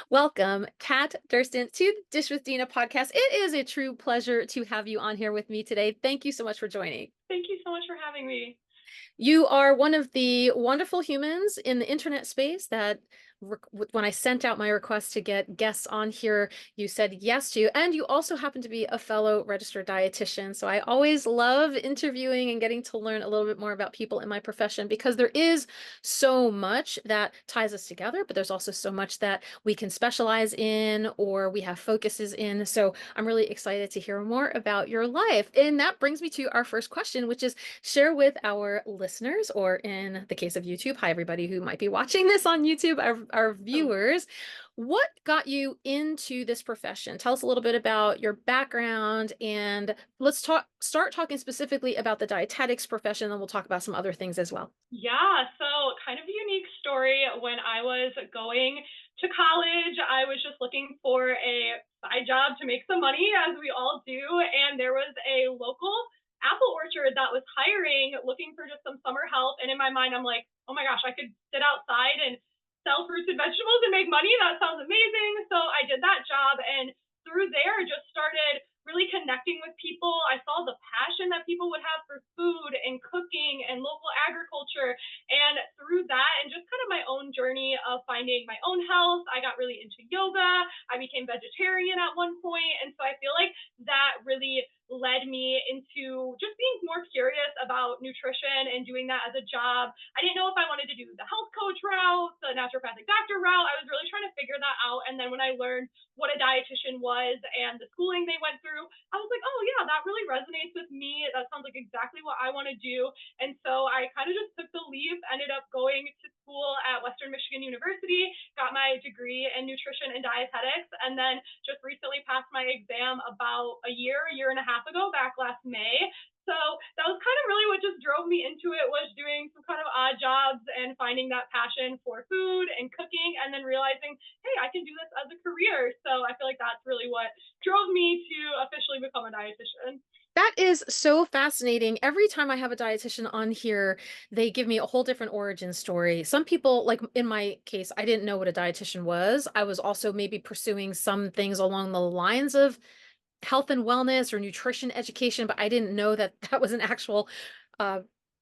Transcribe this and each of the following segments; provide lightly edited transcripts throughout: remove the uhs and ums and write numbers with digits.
Welcome, Kat Durston, to the Dish with Dina podcast. It is a true pleasure to have you on here with me today. Thank you so much for joining. Thank you so much for having me. You are one of the wonderful humans in the internet space that when I sent out my request to get guests on here, you said yes to, and you also happen to be a fellow registered dietitian. So I always love interviewing and getting to learn a little bit more about people in my profession because there is so much that ties us together, but there's also so much that we can specialize in or we have focuses in. So I'm really excited to hear more about your life. And that brings me to our first question, which is share with our listeners, or in the case of YouTube, hi everybody who might be watching this on YouTube, our Oh, viewers, what got you into this profession? Tell us a little bit about your background and let's start talking specifically about the dietetics profession, and we'll talk about some other things as well. yeah. So, kind of a unique story. When I was going to college, I was just looking for a side job to make some money, as we all do. And there was a local apple orchard that was hiring, looking for just some summer help. And in my mind, I'm like, oh my gosh, I could sit outside and sell fruits and vegetables and make money. That sounds amazing. So, I did that job. And through there, just started really connecting with people. I saw the passion that people would have for food and cooking and local agriculture. And through that, and just kind of my own journey of finding my own health, I got really into yoga. I became vegetarian at one point. And so I feel like that really led me into just being more curious about nutrition and doing that as a job. I didn't know if I wanted to do the health coach route, the naturopathic doctor route. I was really trying to figure that out. And then when I learned what a dietitian was and the schooling they went through, I was like, oh yeah, that really resonates with me. That sounds like exactly what I want to do. And so I kind of just took the leap, ended up going to school at Western Michigan University, got my degree in nutrition and dietetics, and then just recently passed my exam about a year and a half ago, back last May. So that was kind of really what just drove me into it, was doing some kind of odd jobs and finding that passion for food and cooking, and then realizing, hey, I can do this as a career. So I feel like that's really what drove me to officially become a dietitian. That is so fascinating. Every time I have a dietitian on here, they give me a whole different origin story. Some people, like in my case, I didn't know what a dietitian was. I was also maybe pursuing some things along the lines of health and wellness or nutrition education, but I didn't know that that was an actual uh,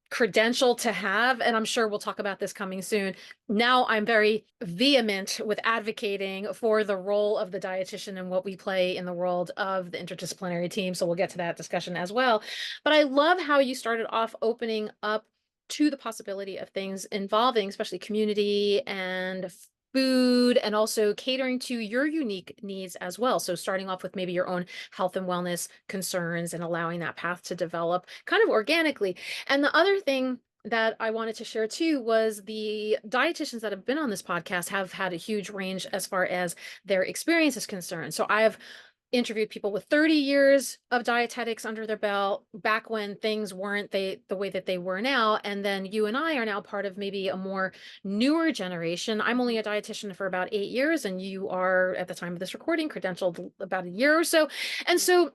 credential to have. And I'm sure we'll talk about this coming soon. Now I'm very vehement with advocating for the role of the dietitian and what we play in the world of the interdisciplinary team. So we'll get to that discussion as well. But I love how you started off opening up to the possibility of things involving, especially community and food, and also catering to your unique needs as well. So starting off with maybe your own health and wellness concerns and allowing that path to develop kind of organically. And the other thing that I wanted to share too was the dietitians that have been on this podcast have had a huge range as far as their experience is concerned. So I have interviewed people with 30 years of dietetics under their belt back when things weren't the way that they were now, and then you and I are now part of maybe a more newer generation. I'm only a dietitian for about 8 years, and you are, at the time of this recording, credentialed about a year or so. And so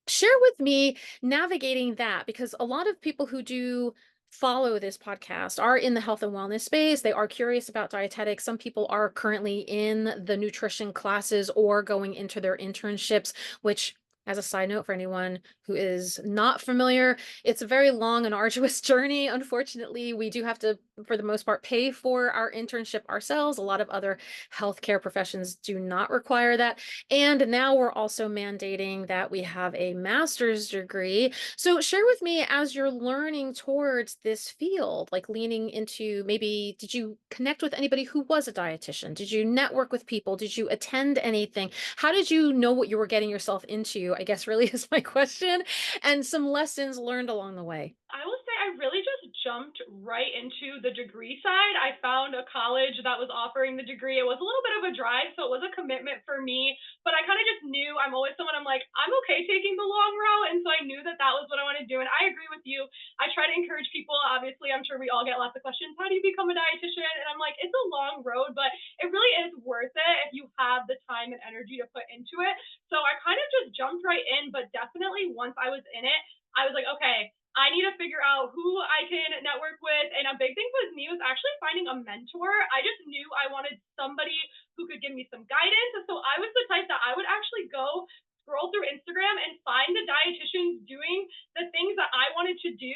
share with me navigating that, because a lot of people who do follow this podcast are in the health and wellness space. They are curious about dietetics. Some people are currently in the nutrition classes or going into their internships, which, as a side note for anyone who is not familiar, it's a very long and arduous journey. Unfortunately, we do have to, for the most part, pay for our internship ourselves. A lot of other healthcare professions do not require that. And now we're also mandating that we have a master's degree. So share with me, as you're learning towards this field, like leaning into, maybe did you connect with anybody who was a dietitian? Did you network with people? Did you attend anything? How did you know what you were getting yourself into? I guess really is my question, and some lessons learned along the way. I will say I really just jumped right into the degree side. I found a college that was offering the degree. It was a little bit of a drive, so it was a commitment for me, but I kind of just knew, I'm always someone, I'm like, I'm okay taking the long route. And so I knew that that was what I wanted to do. And I agree with you. I try to encourage people. Obviously, I'm sure we all get lots of questions. How do you become a dietitian? And I'm like, it's a long road, but it really is worth it if you have the time and energy to put into it. So I kind of just jumped right in, but definitely once I was in it, I was like, okay, I need to figure out who I can network with. And a big thing with me was actually finding a mentor. I just knew I wanted somebody who could give me some guidance. And so I was the type that I would actually go scroll through Instagram and find the dietitians doing the things that I wanted to do.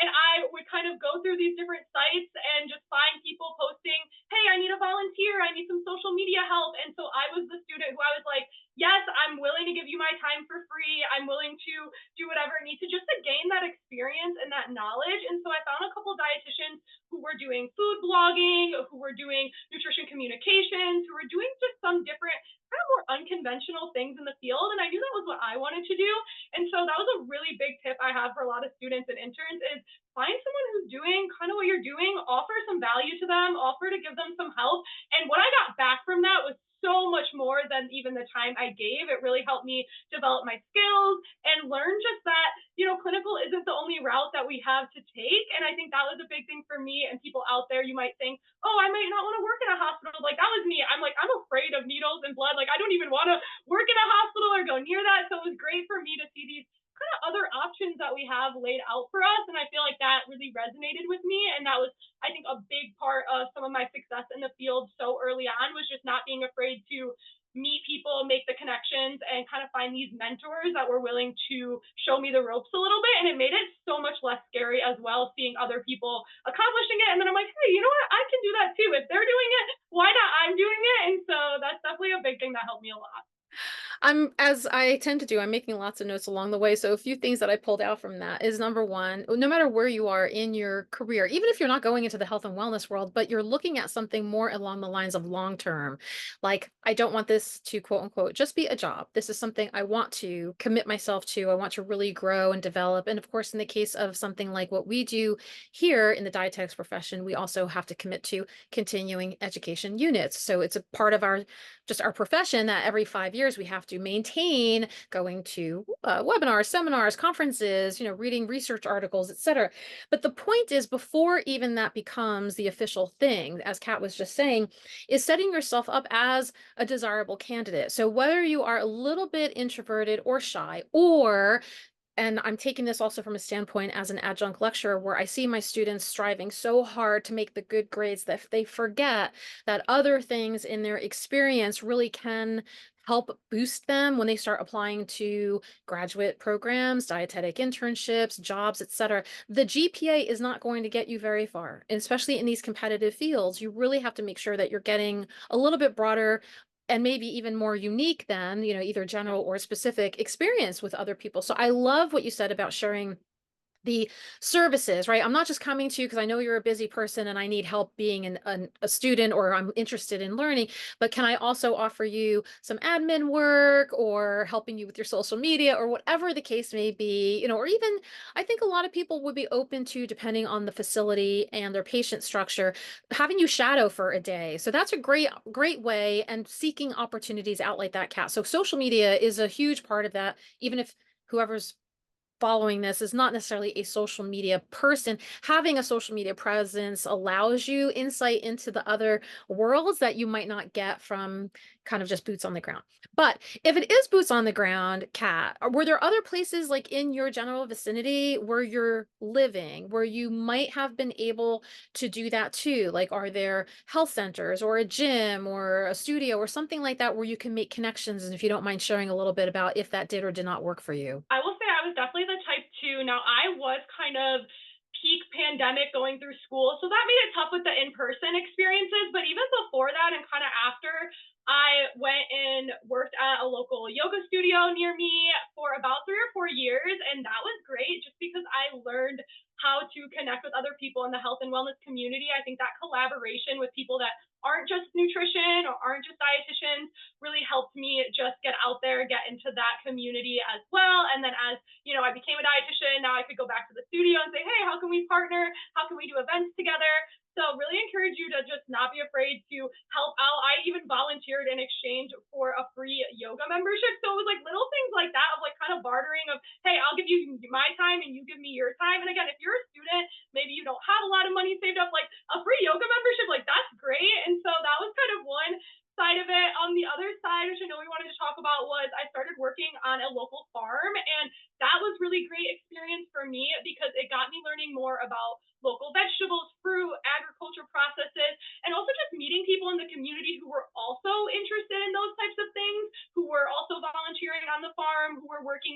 And I would kind of go through these different sites and just find people posting, hey, I need a volunteer. I need some social media help. And so I was the student who I was like, yes, I'm willing to give you my time for free. I'm willing to do whatever it needs to just to gain that experience and that knowledge. And so I found a couple dietitians who were doing food blogging, who were doing nutrition communications, who were doing just some different kind of more unconventional things in the field. And I knew that was what I wanted to do. And so that was a really big tip I have for a lot of students and interns is find someone who's doing kind of what you're doing, offer some value to them, offer to give them some help. And what I got back from that was so much more than even the time I gave. It really helped me develop my skills and learn just that, clinical isn't the only route that we have to take. And I think that was a big thing for me and people out there. You might think, oh, I might not want to work in a hospital. Like that was me. I'm like, I'm afraid of needles and blood. Like I don't even want to work in a hospital or go near that. So it was great for me to see these kind of other options that we have laid out for us. And I feel like that really resonated with me. And that was, I think, a big part of some of my success in the field so early on was just not being afraid to meet people, make the connections, and kind of find these mentors that were willing to show me the ropes a little bit. And it made it so much less scary as well, seeing other people accomplishing it. And then I'm like, hey, you know what? I can do that too. If they're doing it, why not I'm doing it? And so that's definitely a big thing that helped me a lot. As I tend to do, I'm making lots of notes along the way. So a few things that I pulled out from that is number one, no matter where you are in your career, even if you're not going into the health and wellness world, but you're looking at something more along the lines of long term, like I don't want this to quote unquote just be a job. This is something I want to commit myself to. I want to really grow and develop. And of course, in the case of something like what we do here in the dietetics profession, we also have to commit to continuing education units. So it's a part of our profession that every 5 years we have to maintain going to webinars, seminars, conferences, reading research articles, etc. But the point is, before even that becomes the official thing, as Kat was just saying, is setting yourself up as a desirable candidate. So whether you are a little bit introverted or shy, and I'm taking this also from a standpoint as an adjunct lecturer where I see my students striving so hard to make the good grades that they forget that other things in their experience really can help boost them when they start applying to graduate programs, dietetic internships, jobs, etc. The GPA is not going to get you very far, and especially in these competitive fields. You really have to make sure that you're getting a little bit broader and maybe even more unique than, either general or specific experience with other people. So I love what you said about sharing the services, right? I'm not just coming to you because I know you're a busy person and I need help being a student or I'm interested in learning, but can I also offer you some admin work or helping you with your social media or whatever the case may be, or even I think a lot of people would be open to, depending on the facility and their patient structure, having you shadow for a day. So that's a great way, and seeking opportunities out like that, Kat. So social media is a huge part of that, even if whoever's following this is not necessarily a social media person. Having a social media presence allows you insight into the other worlds that you might not get from kind of just boots on the ground. But if it is boots on the ground, Kat, were there other places like in your general vicinity where you're living, where you might have been able to do that too? Like, are there health centers or a gym or a studio or something like that where you can make connections? And if you don't mind sharing a little bit about if that did or did not work for you. I will say I was definitely the type two. Now, I was kind of peak pandemic going through school, so that made it tough with the in-person experiences. But even before that and kind of after, I went and worked at a local yoga studio near me for about 3 or 4 years. And that was great just because I learned how to connect with other people in the health and wellness community. I think that collaboration with people that aren't just nutrition or aren't just dietitians really helped me just get out there, get into that community as well. And then as I became a dietitian, now I could go back to the studio and say, hey, how can we partner? How can we do events together? So really encourage you to just not be afraid to help out. I even volunteered in exchange for a free yoga membership. So it was like little things like that of like kind of bartering of, hey, I'll give you my time and you give me your time. And again, if you're a student, maybe you don't have a lot of money saved up, like a free yoga membership, like that's great. And so that was kind of one side of it. On the other side, which I know we wanted to talk about, was I started working on a local farm, and that was really great experience for me because it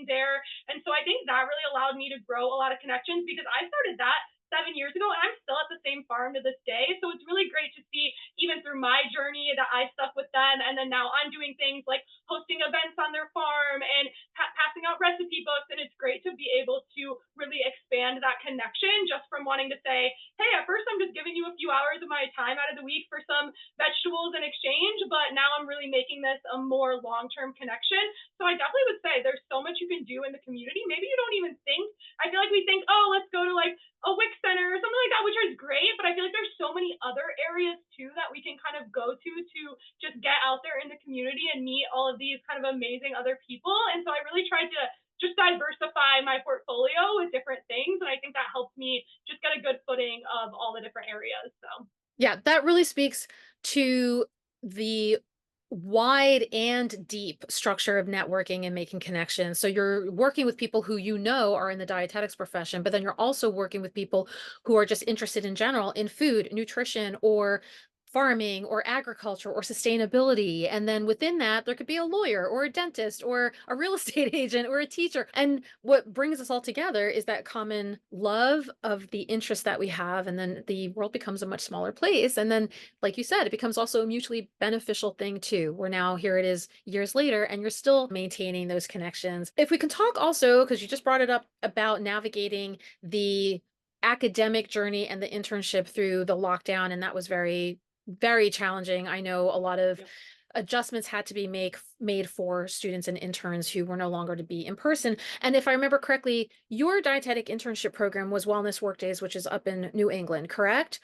working there. And so I think that really allowed me to grow a lot of connections because I started that 7 years ago and I'm still at the same farm to this day. So it's really great to see, even through my journey, that I stuck with them. And then now I'm doing things like hosting events on their farm and passing out recipe books. And it's great to be able to really expand that connection just from wanting to say, hey, at first I'm just giving you a few hours of my time out of the week for some vegetables in exchange, but now I'm really making this a more long-term connection. So I definitely would say there's so much you can do in the community. Maybe you don't even think, I feel like we think, oh, let's go to like a WIC center or something like that, which is great. But I feel like there's so many other areas too that we can kind of go to just get out there in the community and meet all of these kind of amazing other people. And so I really tried to just diversify my portfolio with different things. And I think that helped me just get a good footing of all the different areas. So Yeah, that really speaks to the wide and deep structure of networking and making connections. So you're working with people who you know are in the dietetics profession, but then you're also working with people who are just interested in general in food, nutrition, or farming or agriculture or sustainability. And then within that, there could be a lawyer or a dentist or a real estate agent or a teacher. And what brings us all together is that common love of the interests that we have. And then the world becomes a much smaller place. And then, like you said, it becomes also a mutually beneficial thing too, where now here it is years later and you're still maintaining those connections. If we can talk also, because you just brought it up about navigating the academic journey and the internship through the lockdown, and that was very challenging. I know a lot of adjustments had to be made for students and interns who were no longer to be in person. And if I remember correctly, your dietetic internship program was Wellness Workdays, which is up in New England, correct?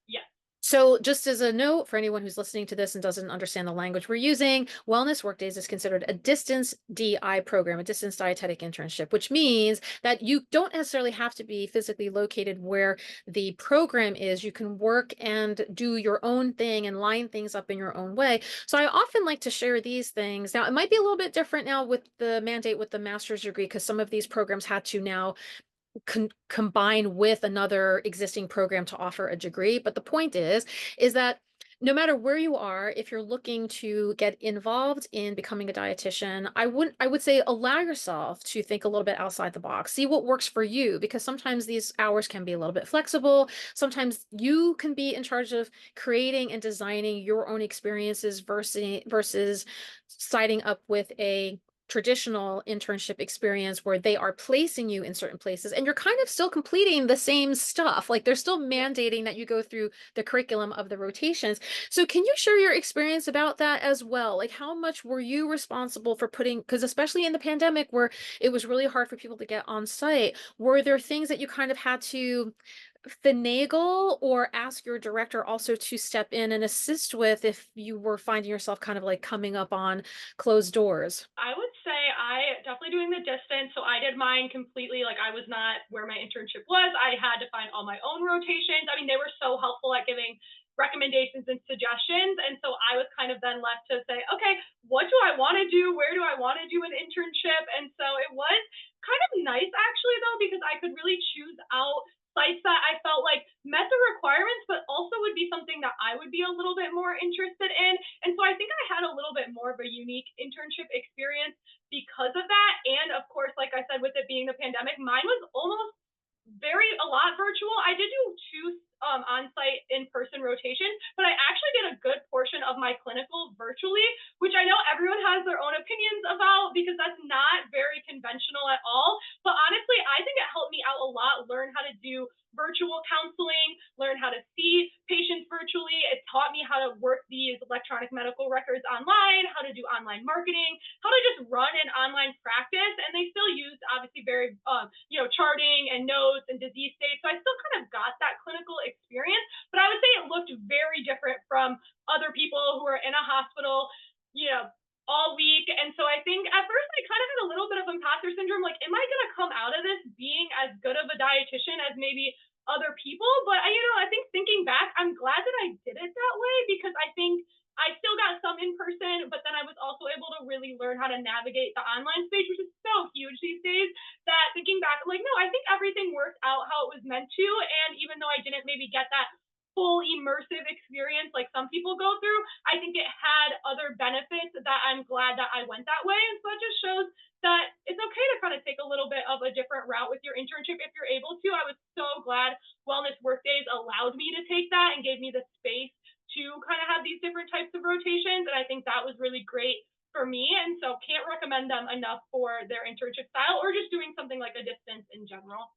yeah. So just as a note for anyone who's listening to this and doesn't understand the language we're using, Wellness Workdays is considered a distance DI program, a distance dietetic internship, which means that you don't necessarily have to be physically located where the program is. You can work and do your own thing and line things up in your own way. So I often like to share these things. Now, it might be a little bit different now with the mandate with the master's degree, because some of these programs had to now combine with another existing program to offer a degree. But the point is that no matter where you are, if you're looking to get involved in becoming a dietitian, I would say allow yourself to think a little bit outside the box, see what works for you, because sometimes these hours can be a little bit flexible. Sometimes you can be in charge of creating and designing your own experiences versus siding up with a traditional internship experience where they are placing you in certain places and you're kind of still completing the same stuff. Like they're still mandating that you go through the curriculum of the rotations. So can you share your experience about that as well? Like how much were you responsible for putting, because especially in the pandemic where it was really hard for people to get on site, were there things that you kind of had to finagle or ask your director also to step in and assist with if you were finding yourself kind of like coming up on closed doors? I would say I definitely doing the distance. So I did mine completely. Like I was not where my internship was. I had to find all my own rotations. I mean, they were so helpful at giving recommendations and suggestions. And so I was kind of then left to say, okay, what do I want to do? Where do I want to do an internship? And so it was kind of nice actually though, because I could really choose out sites that I felt like met the requirements, but also would be something that I would be a little bit more interested in. And so I think I had a little bit more of a unique internship experience because of that. And of course, like I said, with it being the pandemic, mine was almost a lot virtual. I did do two on-site in-person rotations, but I actually did a good portion of my clinical virtually, which I know everyone has their own opinions about because that's not very conventional at all. But honestly, I think it helped me out a lot, learn how to do virtual counseling, learn how to see patients virtually. It taught me how to work these electronic medical records online, how to do online marketing, how to just run an online practice. And they still used obviously very, charting and notes and disease states. So I still kind of got that clinical experience, but I would say it looked very different from other people who are in a hospital, all week. And so I think at first I kind of had a little bit of imposter syndrome. Like, am I going to come out of this being as good of a dietitian as maybe other people? But I think thinking back, I'm glad that I did it that way because I think I still got some in person, but then I was also able to really learn how to navigate the online space, which is so huge these days that thinking back, I'm like, no, I think everything worked out how it was meant to. And even though I didn't maybe get that full immersive experience like some people go through, I think it had other benefits that I'm glad that I went that way. And so it just shows that it's okay to kind of route with your internship if you're able to. I was so glad Wellness Workdays allowed me to take that and gave me the space to kind of have these different types of rotations. And I think that was really great for me. And so can't recommend them enough for their internship style or just doing something like a distance in general.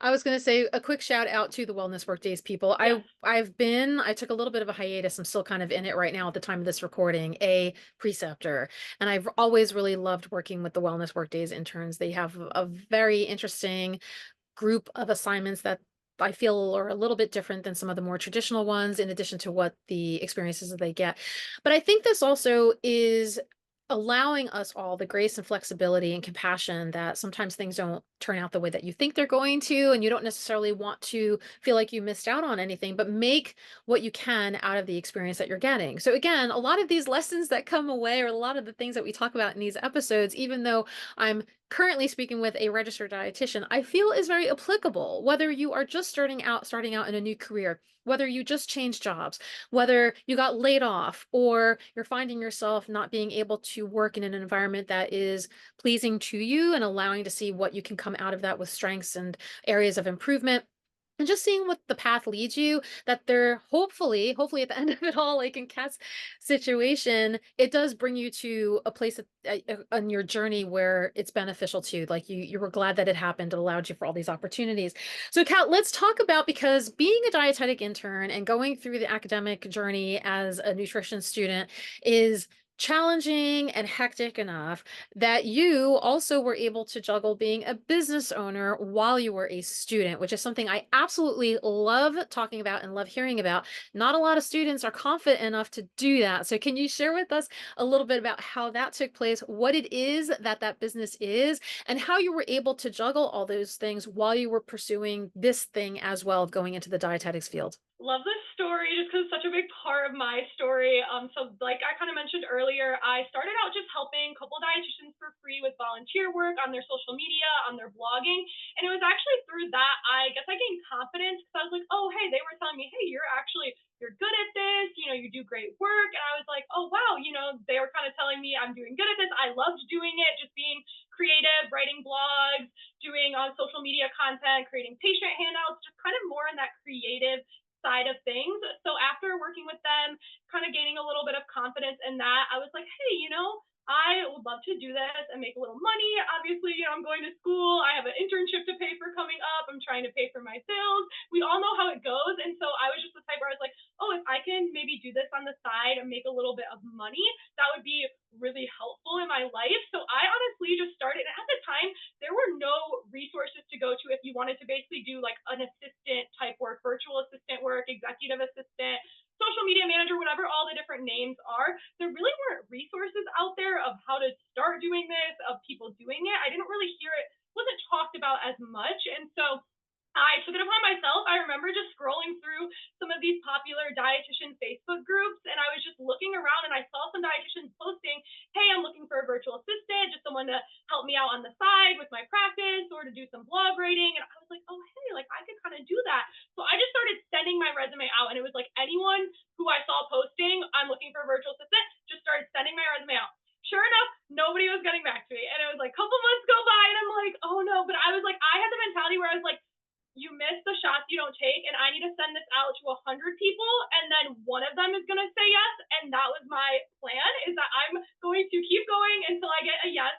I was gonna say a quick shout out to the Wellness Workdays people. Yes. I took a little bit of a hiatus. I'm still kind of in it right now at the time of this recording, a preceptor. And I've always really loved working with the Wellness Workdays interns. They have a very interesting group of assignments that I feel are a little bit different than some of the more traditional ones, in addition to what the experiences that they get. But I think this also is allowing us all the grace and flexibility and compassion that sometimes things don't turn out the way that you think they're going to, and you don't necessarily want to feel like you missed out on anything, but make what you can out of the experience that you're getting. So again, a lot of these lessons that come away, or a lot of the things that we talk about in these episodes, even though I'm currently speaking with a registered dietitian, I feel is very applicable, whether you are just starting out in a new career, whether you just changed jobs, whether you got laid off, or you're finding yourself not being able to work in an environment that is pleasing to you and allowing to see what you can come out of that with strengths and areas of improvement. And just seeing what the path leads you, that there hopefully at the end of it all, like in Kat's situation, it does bring you to a place on your journey where it's beneficial to you. Like you were glad that it happened. It allowed you for all these opportunities. So Kat, let's talk about, because being a dietetic intern and going through the academic journey as a nutrition student is challenging and hectic enough that you also were able to juggle being a business owner while you were a student, which is something I absolutely love talking about and love hearing about. Not a lot of students are confident enough to do that. So can you share with us a little bit about how that took place, what it is that that business is, and how you were able to juggle all those things while you were pursuing this thing as well of going into the dietetics field? Love this story just because it's such a big part of my story. So like I kind of mentioned earlier, I started out just helping a couple dietitians for free with volunteer work on their social media, on their blogging. And it was actually through that, I guess I gained confidence because I was like, oh, hey, they were telling me, hey, you're good at this, you do great work. And I was like, oh, wow, they were kind of telling me I'm doing good at this. I loved doing it, just being creative, writing blogs, doing social media content, creating patient handouts, just kind of more in that creative side of things. So after working with them, kind of gaining a little bit of confidence in that, I was like, hey, I would love to do this and make a little money. Obviously, I'm going to school. I have an internship to pay for coming up. I'm trying to pay for my bills. We all know how it goes. And so I was just the type where I was like, oh, if I can maybe do this on the side and make a little bit of money, that would be really helpful in my life. So I honestly just started. And at the time, there were no resources to go to if you wanted to basically do like an assistant type work, virtual assistant work, executive assistant, social media manager, whatever all the different names are. There really weren't resources out there of how to start doing this, of people doing it. I didn't really hear it, wasn't talked about as much. And so I took it upon myself. I remember just scrolling through some of these popular dietitian Facebook groups, and I was just looking around and I saw some dietitians posting, hey, I'm looking for a virtual assistant, just someone to help me out on the side with my practice or to do some blog writing. And I was like, oh, hey, like I could kind of do that. So I just started sending my resume out, and it was like anyone who I saw posting, I'm looking for a virtual assistant, just started sending my resume out. Sure enough, nobody was getting back to me. And it was like a couple months go by, and I'm like, oh no. But I was like, I had the mentality where I was like, you miss the shots you don't take, and I need to send this out to 100 people, and then one of them is going to say yes. And that was my plan, is that I'm going to keep going until I get a yes.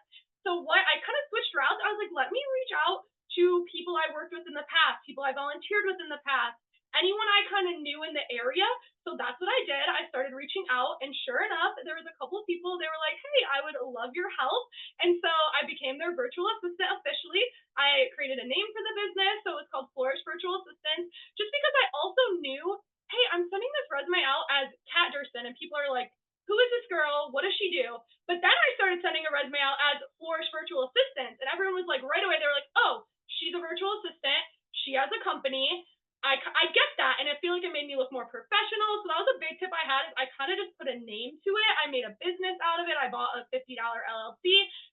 So what I kind of switched routes. I was like, let me reach out to people I worked with in the past, people I volunteered with in the past, anyone I kind of knew in the area. So that's what I did. I started reaching out, and sure enough, there was a couple of people, they were like, hey, I would love your help. And so I became their virtual assistant officially. I created a name for the business, so it was called Flourish Virtual Assistants, just because I also knew, hey, I'm sending this resume out as Kathryn Durston, and people are like, who is this girl? What does she do? But then I started sending a resume out as Flourish Virtual Assistants, and everyone was like, right away, they were like, oh, she's a virtual assistant. She has a company. I get that, and I feel like it made me look more professional. So that was a big tip I had, is I kind of just put a name to it. I made a business out of it. I bought a $50 LLC.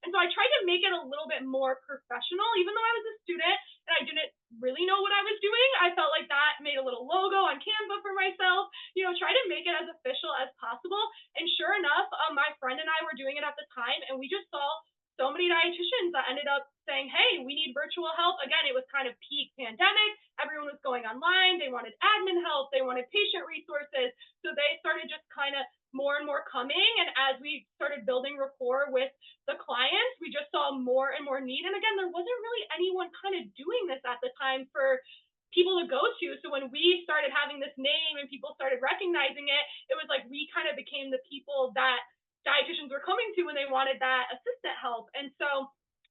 And so I tried to make it a little bit more professional, even though I was a student and I didn't really know what I was doing. I felt like that made a little logo on Canva for myself, try to make it as official as possible. And sure enough, my friend and I were doing it at the time, and we just saw so many dietitians that ended up saying, hey, we need virtual help. Again, it was kind of peak pandemic. Everyone was going online. They wanted admin help. They wanted patient resources. So they started just kind of more and more coming. And as we started building rapport with the clients, we just saw more and more need. And again, there wasn't really anyone kind of doing this at the time for people to go to. So when we started having this name and people started recognizing it, it was like we kind of became the people that dietitians were coming to when they wanted that assistant help. And so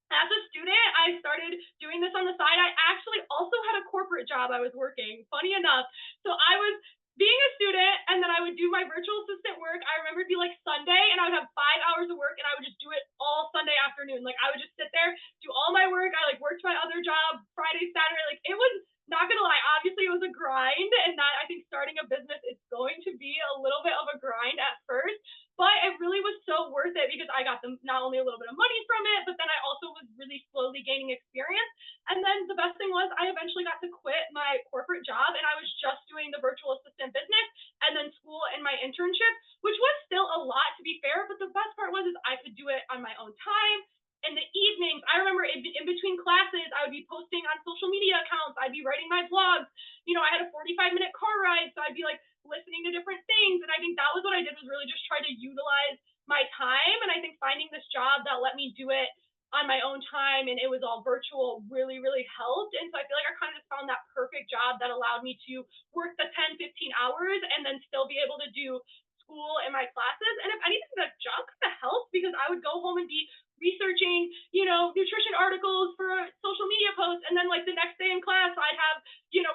as a student, I started doing this on the side. I actually also had a corporate job I was working, funny enough. So I was being a student, and then I would do my virtual assistant work. I remember it'd be like Sunday, and I would have 5 hours of work, and I would just do it all Sunday afternoon. Like I would just sit there, do all my work. I like worked my other job Friday, Saturday. Like it was, not gonna lie, obviously it was a grind, and that I think starting a business is going to be a little bit of a grind at first, but it really was so worth it because I got them not only a little bit of money from it, but then I also was really slowly gaining experience. And then the best thing was I eventually got to quit my corporate job, and I was just doing the virtual assistant business and then school and my internship, which was still a lot to be fair. But the best part was is I could do it on my own time. In the evenings, I remember in between classes, I would be posting on social media accounts. I'd be writing my blogs. I had a 45-minute car ride, so I'd be like listening to different things. And I think that was what I did, was really just try to utilize my time. And I think finding this job that let me do it on my own time and it was all virtual really, really helped. And so I feel like I kind of just found that perfect job that allowed me to work the 10, 15 hours and then still be able to do school and my classes. And if anything, that job kind of helped because I would go home and be researching, nutrition articles for social media posts. And then like the next day in class, I'd have,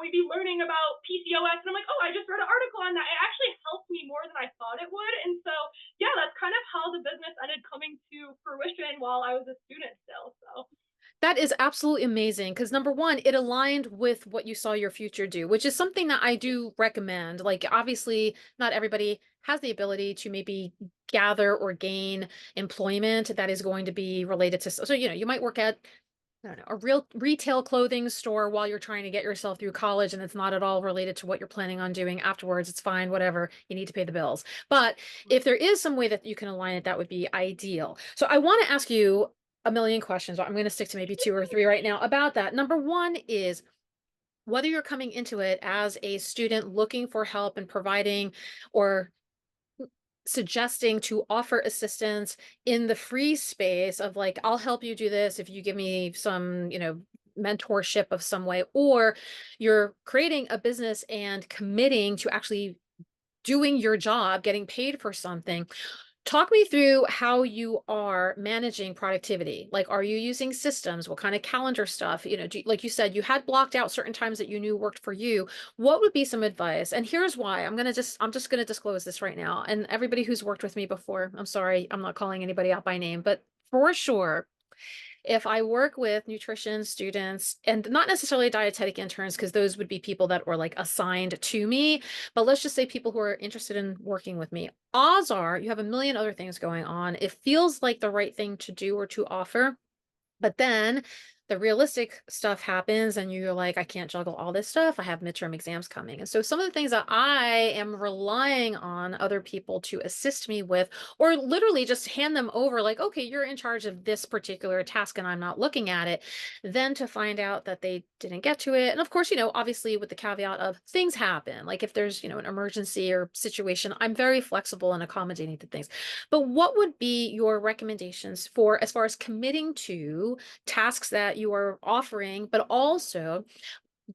we'd be learning about PCOS. And I'm like, oh, I just read an article on that. It actually helped me more than I thought it would. And so, yeah, that's kind of how the business ended coming to fruition while I was a student still. So That is absolutely amazing because number one, it aligned with what you saw your future do, which is something that I do recommend. Like, obviously, not everybody has the ability to maybe gather or gain employment that is going to be related to. So, you might work at, I don't know, a real retail clothing store while you're trying to get yourself through college, and it's not at all related to what you're planning on doing afterwards. It's fine, whatever. You need to pay the bills. But if there is some way that you can align it, that would be ideal. So I want to ask you a million questions. I'm going to stick to maybe two or three right now about that. Number one is whether you're coming into it as a student looking for help and providing or suggesting to offer assistance in the free space of like, I'll help you do this if you give me some, mentorship of some way, or you're creating a business and committing to actually doing your job, getting paid for something. Talk me through how you are managing productivity. Like, are you using systems? What kind of calendar stuff? Like you said, you had blocked out certain times that you knew worked for you. What would be some advice? And here's why. I'm just gonna disclose this right now. And everybody who's worked with me before, I'm sorry, I'm not calling anybody out by name, but for sure, if I work with nutrition students and not necessarily dietetic interns, because those would be people that were like assigned to me, but let's just say people who are interested in working with me. Odds are you have a million other things going on. It feels like the right thing to do or to offer. But then the realistic stuff happens and you're like, I can't juggle all this stuff. I have midterm exams coming. And so some of the things that I am relying on other people to assist me with, or literally just hand them over, like, okay, you're in charge of this particular task and I'm not looking at it, then to find out that they didn't get to it. And of course, obviously with the caveat of things happen, like if there's, an emergency or situation, I'm very flexible and accommodating to things. But what would be your recommendations for as far as committing to tasks that you are offering, but also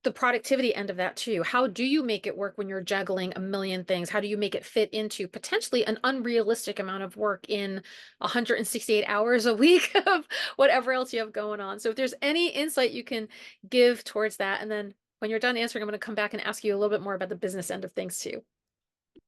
the productivity end of that too? How do you make it work when you're juggling a million things? How do you make it fit into potentially an unrealistic amount of work in 168 hours a week of whatever else you have going on? So if there's any insight you can give towards that, and then when you're done answering, I'm going to come back and ask you a little bit more about the business end of things too.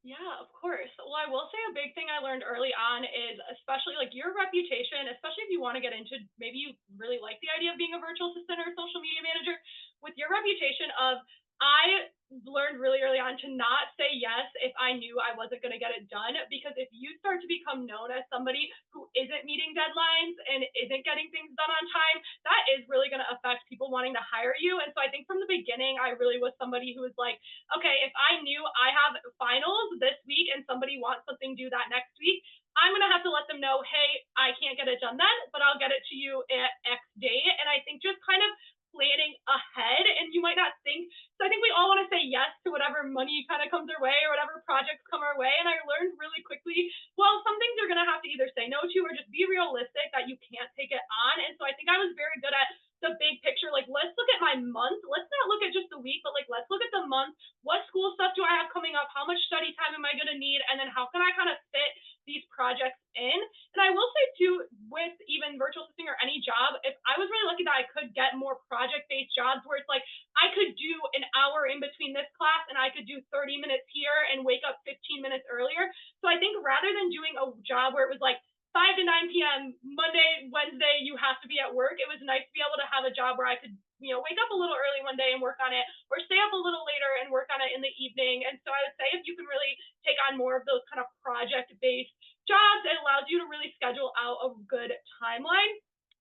yeah, of course. Well, I will say a big thing I learned early on is especially like your reputation, especially if you want to get into maybe you really like the idea of being a virtual assistant or a social media manager, with your reputation of I learned really early on to not say yes if I knew I wasn't going to get it done. Because if you start to become known as somebody who isn't meeting deadlines and isn't getting things done on time, that is really going to affect people wanting to hire you. And so I think from the beginning, I really was somebody who was like, okay, if I knew I have finals this week and somebody wants something due that next week, I'm going to have to let them know, hey, I can't get it done then, but I'll get it to to you at X date. And I think just kind of planning ahead, and you might not think, so I think we all want to say yes to whatever money kind of comes our way or whatever projects come our way. And I learned really quickly, well, some things you're going to have to either say no to or just be realistic that you can't take it on. And so I think I was very good at the big picture. Like, let's look at my month. Let's not look at just the week, but like, let's look at the month. What school stuff do I have coming up? How much study time am I going to need? And then how can I kind of fit these projects in? And I will say too, with even virtual assisting or any job, if I was really lucky that I could get more project-based jobs where it's like I could do an hour in between this class and I could do 30 minutes here and wake up 15 minutes earlier. So I think rather than doing a job where it was like 5 to 9 p.m. Monday, Wednesday, you have to be at work, it was nice to be able to have a job where I could, wake up a little early one day and work on it, or stay up a little later and work on it in the evening. And so I would say if you can really take on more of those kind of project-based jobs, it allows you to really schedule out a good timeline.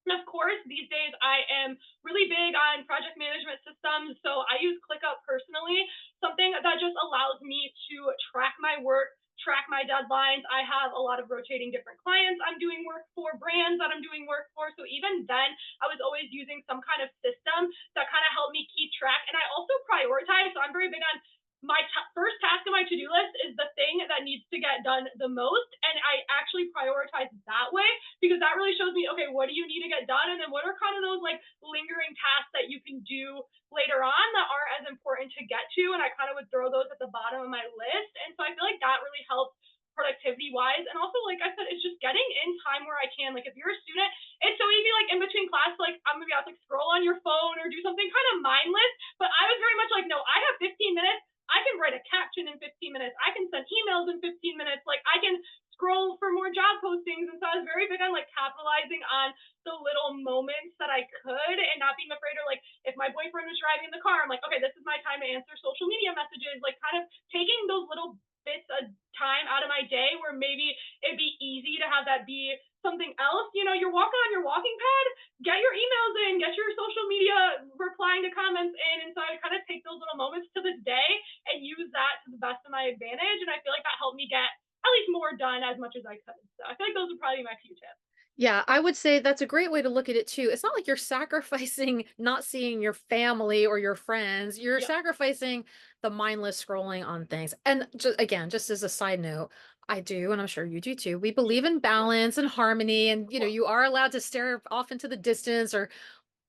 And of course, these days I am really big on project management systems. So I use ClickUp personally, something that just allows me to track my work, track my deadlines. I have a lot of rotating different clients I'm doing work for, brands that I'm doing work for. So even then, I was always using some kind of system that kind of helped me keep track. And I also prioritize. So I'm very big on my first task on my to-do list is the thing that needs to get done the most. And I actually prioritize that way because that really shows me, okay, what do you need to get done? And then what are kind of those like lingering tasks that you can do later on that aren't as important to get to? And I kind of would throw those at the bottom of my list. And so I feel like that really helps productivity wise. And also, like I said, it's just getting in time where I can. Like if you're a student, it's so easy, like in between class, like I'm gonna be out to like scroll on your phone or do something kind of mindless. But I was very much like, no, I have 15 minutes. I can write a caption in 15 minutes. I can send emails in 15 minutes. Like I can scroll for more job postings. And so I was very big on like capitalizing on the little moments that I could and not being afraid, or like if my boyfriend was driving in the car, I'm like, okay, this is my time to answer social media messages, like kind of taking those little bits of time out of my day where maybe it'd be easy to have that be something else. You're walking on your walking pad, get your emails in, get your social media replying to comments in. And so I kind of take those little moments to this day and use that to the best of my advantage. And I feel like that helped me get at least more done as much as I could. So I feel like those would probably be my few tips. Yeah, I would say that's a great way to look at it too. It's not like you're sacrificing not seeing your family or your friends. You're Yep. sacrificing the mindless scrolling on things. And just again, just as a side note, I do, and I'm sure you do too. We Yeah. believe in Yeah. balance and harmony, and Of course. you are allowed to stare off into the distance or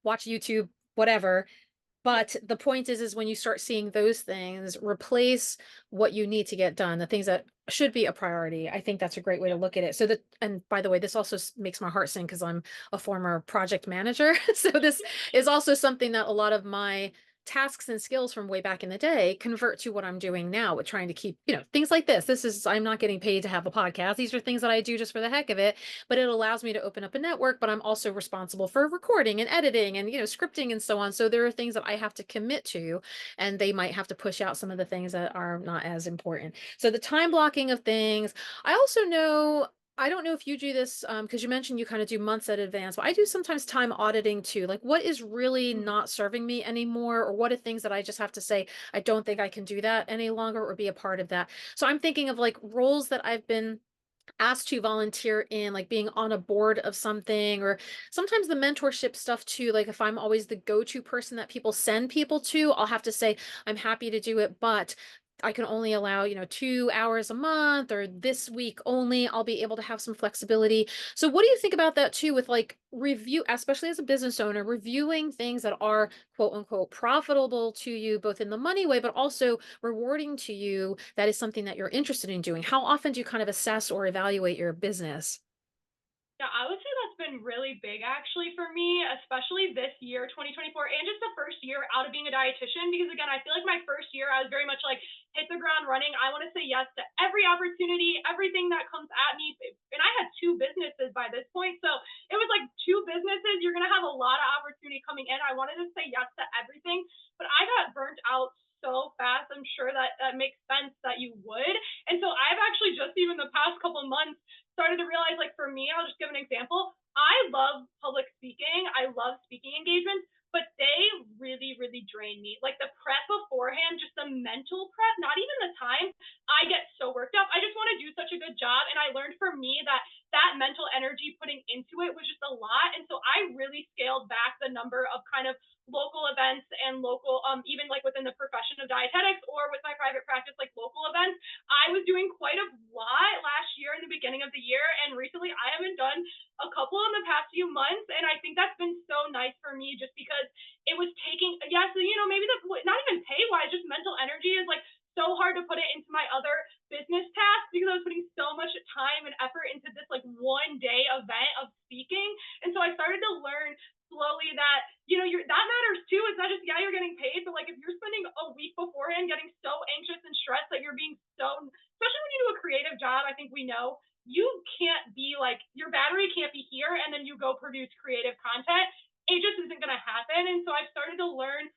watch YouTube, whatever. Yep. But the point is when you start seeing those things replace what you need to get done, the things that should be a priority. I think that's a great way to Yep. look at it. So that, and by the way, this also makes my heart sing because I'm a former project manager. So this is also something that a lot of my tasks and skills from way back in the day convert to what I'm doing now with trying to keep, things like this. I'm not getting paid to have a podcast. These are things that I do just for the heck of it, but it allows me to open up a network, but I'm also responsible for recording and editing and, scripting and so on. So there are things that I have to commit to, and they might have to push out some of the things that are not as important. So the time blocking of things, I also know I don't know if you do this because you mentioned you kind of do months at advance, but I do sometimes time auditing too. Like what is really Mm. not serving me anymore, or what are things that I just have to say, I don't think I can do that any longer or be a part of that. So I'm thinking of like roles that I've been asked to volunteer in, like being on a board of something, or sometimes the mentorship stuff too. Like if I'm always the go-to person that people send people to, I'll have to say, I'm happy to do it, but I can only allow, 2 hours a month, or this week only, I'll be able to have some flexibility. So what do you think about that too, with like review, especially as a business owner, reviewing things that are quote unquote profitable to you, both in the money way, but also rewarding to you, that is something that you're interested in doing? How often do you kind of assess or evaluate your business? Yeah, I would say that's been really big actually for me, especially this year, 2024, and just the first year out of being a dietitian. Because again, I feel like my first year, I was very much like hit the ground running. I want to say yes to every opportunity, everything that comes at me. And I had two businesses by this point. So it was like two businesses. You're going to have a lot of opportunity coming in. I wanted to say yes to everything, but I got burnt out so fast. I'm sure that that makes sense that you would. And so I've actually just even the past couple months started to realize, like for me, I'll just give an example. I love public speaking. I love speaking engagements, but they really, really drain me. Like the prep beforehand, just the mental prep, not even the time. I get so worked up. I just want to do such a good job. And I learned for me that that mental energy energy putting into it was just a lot. And so I really scaled back the number of kind of local events and local, even like within the profession of dietetics or with my private practice, like local events. I was doing quite a lot last year in the beginning of the year. And recently I haven't done a couple in the past few months. And I think that's been so nice for me just because it was taking, yes, maybe not even pay wise, just mental energy is like so hard to put it into my other business tasks because I was putting so much time and effort into this like 1 day event of speaking. And so I started to learn slowly that, that matters too. It's not just, yeah, you're getting paid, but like if you're spending a week beforehand getting so anxious and stressed that you're being so, especially when you do a creative job, I think we know you can't be like, your battery can't be here and then you go produce creative content. It just isn't going to happen. And so I've started to learn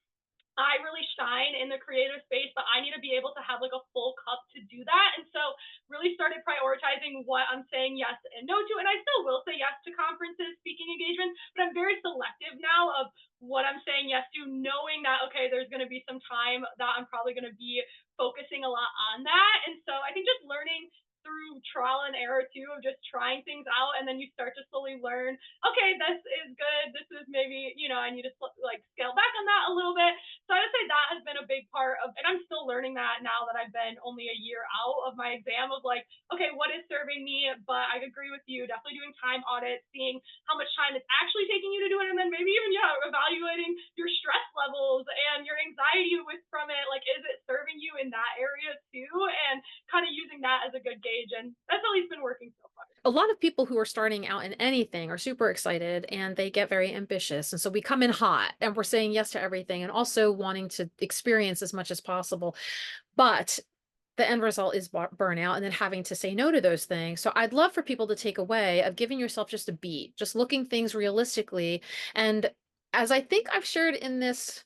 I really shine in the creative space, but I need to be able to have like a full cup to do that. And so really started prioritizing what I'm saying yes and no to. And I still will say yes to conferences, speaking engagements, but I'm very selective now of what I'm saying yes to, knowing that, okay, there's going to be some time that I'm probably going to be focusing a lot on that. And so I think just learning through trial and error too of just trying things out, and then you start to slowly learn, okay, this is good, this is maybe I need to like scale back on that a little bit. So I would say that has been a big part of, and I'm still learning that now that I've been only a year out of my exam, of like, okay, what is serving me? But I agree with you, definitely doing time audits, seeing how much time it's actually taking you to do it, and then maybe even evaluating your stress levels and your anxiety from it, like is it serving you in that area too, and kind of using that as a good gauge. And that's at least been working so far. A lot of people who are starting out in anything are super excited and they get very ambitious. And so we come in hot and we're saying yes to everything and also wanting to experience as much as possible. But the end result is burnout and then having to say no to those things. So I'd love for people to take away of giving yourself just a beat, just looking things realistically. And as I think I've shared in this,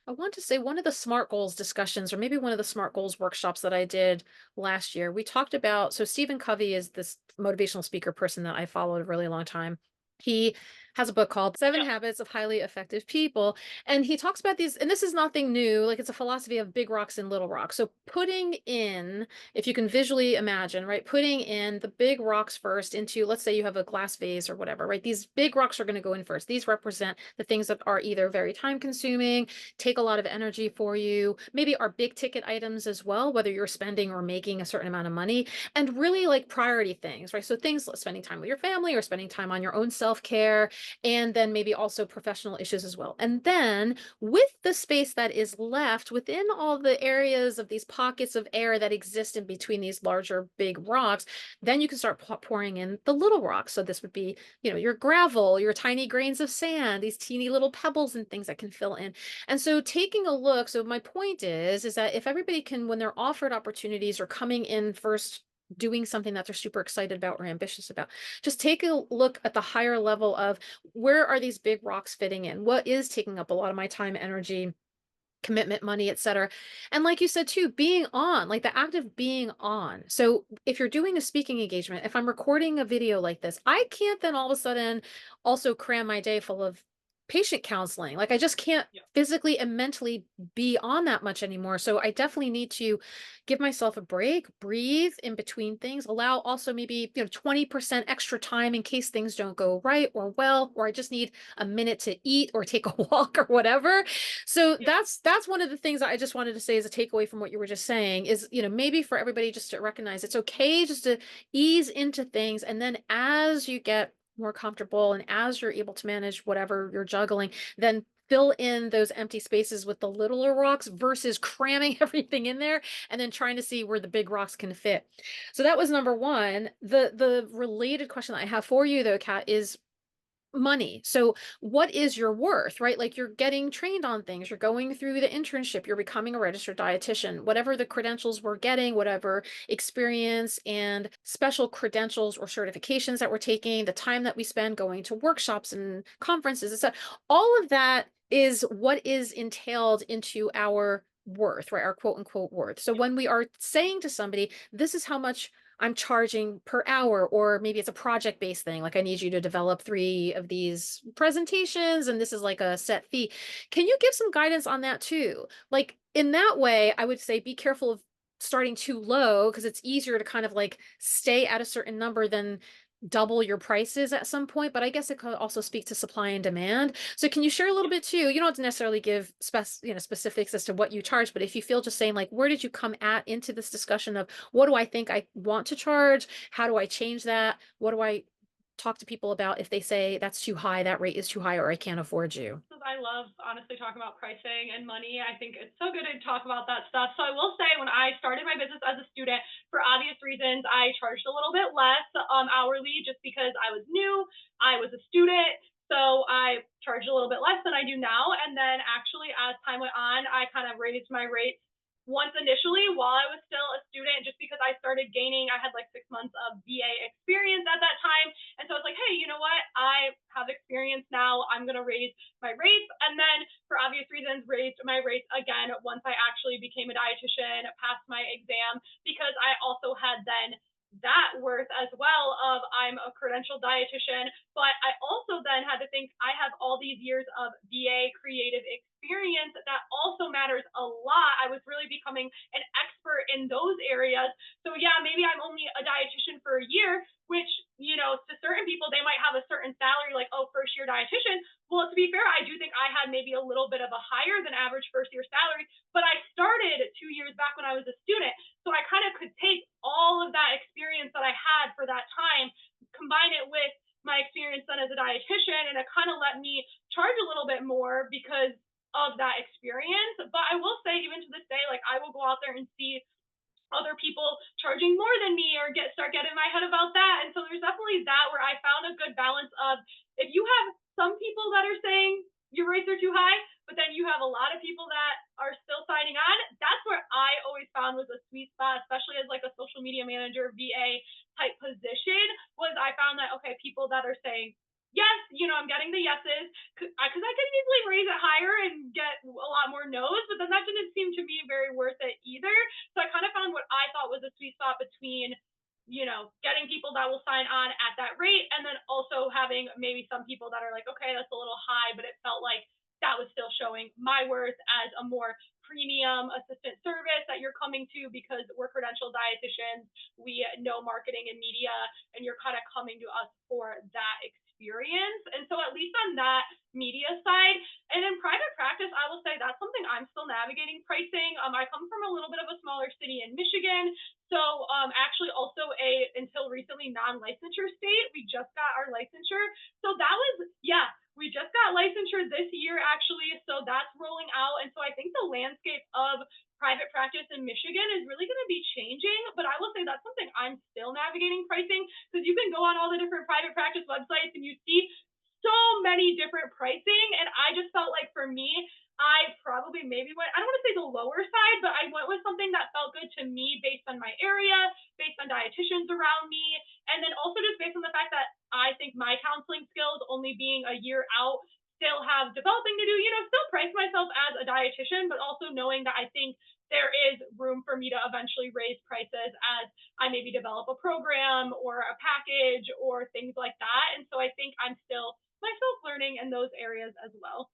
I want to say one of the SMART goals discussions, or maybe one of the SMART goals workshops that I did last year, we talked about, so Stephen Covey is this motivational speaker person that I followed a really long time. He has a book called Seven Yep. Habits of Highly Effective People. And he talks about these, and this is nothing new, like it's a philosophy of big rocks and little rocks. So putting in, if you can visually imagine, right, putting in the big rocks first into, let's say you have a glass vase or whatever, right? These big rocks are going to go in first. These represent the things that are either very time consuming, take a lot of energy for you, maybe are big ticket items as well, whether you're spending or making a certain amount of money, and really like priority things, right? So things like spending time with your family or spending time on your own self-care, and then maybe also professional issues as well. And then with the space that is left within all the areas of these pockets of air that exist in between these larger big rocks, then you can start pouring in the little rocks. So this would be, your gravel, your tiny grains of sand, these teeny little pebbles and things that can fill in. And so taking a look, so my point is that if everybody can, when they're offered opportunities or coming in first, doing something that they're super excited about or ambitious about, just take a look at the higher level of where are these big rocks fitting in? What is taking up a lot of my time, energy, commitment, money, etc. And like you said too, being on, like the act of being on. So if you're doing a speaking engagement, if I'm recording a video like this, I can't then all of a sudden also cram my day full of patient counseling. Like I just can't Yeah. physically and mentally be on that much anymore. So I definitely need to give myself a break, breathe in between things, allow also maybe, 20% extra time in case things don't go right or well, or I just need a minute to eat or take a walk or whatever. So Yeah. that's one of the things that I just wanted to say as a takeaway from what you were just saying is, maybe for everybody just to recognize it's okay just to ease into things. And then as you get more comfortable and as you're able to manage whatever you're juggling, then fill in those empty spaces with the littler rocks versus cramming everything in there and then trying to see where the big rocks can fit. So that was number one. The related question that I have for you though, Kat, is money. So what is your worth, right? Like you're getting trained on things, you're going through the internship, you're becoming a registered dietitian, whatever the credentials we're getting, whatever experience and special credentials or certifications that we're taking, the time that we spend going to workshops and conferences, etc. All of that is what is entailed into our worth, right? Our quote unquote worth. So when we are saying to somebody, this is how much I'm charging per hour, or maybe it's a project-based thing. Like I need you to develop 3 of these presentations and this is like a set fee. Can you give some guidance on that too? Like in that way, I would say be careful of starting too low because it's easier to kind of like stay at a certain number than double your prices at some point, but I guess it could also speak to supply and demand. So can you share a little bit too? You don't have to necessarily give specifics as to what you charge, but if you feel just saying like, where did you come at into this discussion of what do I think I want to charge? How do I change that? What do I talk to people about if they say that's too high, that rate is too high, or I can't afford you? I love honestly talking about pricing and money. I think it's so good to talk about that stuff. So I will say when I started my business as a student, for obvious reasons, I charged a little bit less hourly just because I was new, I was a student. So I charged a little bit less than I do now. And then actually as time went on, I kind of raised my rates once initially while I was still a student, just because I started gaining, I had like 6 months of VA experience at that time. And so I was like, hey, you know what? I have experience now. I'm going to raise my rates. And then for obvious reasons, raised my rates again once I actually became a dietitian, passed my exam, because I also had then that worth as well of I'm a credentialed dietitian, but I also then had to think I have all these years of VA creative experience that also matters a lot. I was really becoming an expert in those areas. So yeah, maybe I'm only a dietitian for a year, which, to certain people, they might have a certain salary, like, oh, first year dietitian. Well, to be fair, I do think I had maybe a little bit of a higher than average first year salary, but I started 2 years back when I was a student. So I kind of could take all of that experience that I had for that time, combine it with my experience then as a dietitian, and it kind of let me charge a little bit more because of that experience. But I will say, even to this day, like I will go out there and see other people charging more than me or start getting in my head about that. And so there's definitely that where I found a good balance of, if you have some people that are saying your rates are too high, but then you have a lot of people that are still signing on, that's where I always found was a sweet spot, especially as like a social media manager, VA type position, was I found that, okay, people that are saying, yes, I'm getting the yeses, because I could easily raise it higher and get a lot more no's, but then that didn't seem to me very worth it either. So I kind of found what I thought was a sweet spot between, getting people that will sign on at that rate, and then also having maybe some people that are like, okay, that's a little high, but it felt like that was still showing my worth as a more premium assistant service that you're coming to because we're credentialed dietitians. We know marketing and media, and you're kind of coming to us for that experience. And so, at least on that media side, and in private practice, I will say that's something I'm still navigating pricing. I come from a little bit of a smaller city in Michigan. So actually also until recently non-licensure state. We just got our licensure. So that was, yeah, we just got licensure this year actually. So that's rolling out. And so I think the landscape of private practice in Michigan is really going to be changing. But I will say that's something I'm still navigating pricing, because you can go on all the different private practice websites and you see so many different pricing. And I just felt like for me, I probably maybe went, I don't want to say the lower side, but I went with something that felt good to me based on my area, based on dietitians around me, and then also just based on the fact that I think my counseling skills, only being a year out, still have developing to do, still price myself as a dietitian, but also knowing that I think there is room for me to eventually raise prices as I maybe develop a program or a package or things like that. And so I think I'm still myself learning in those areas as well.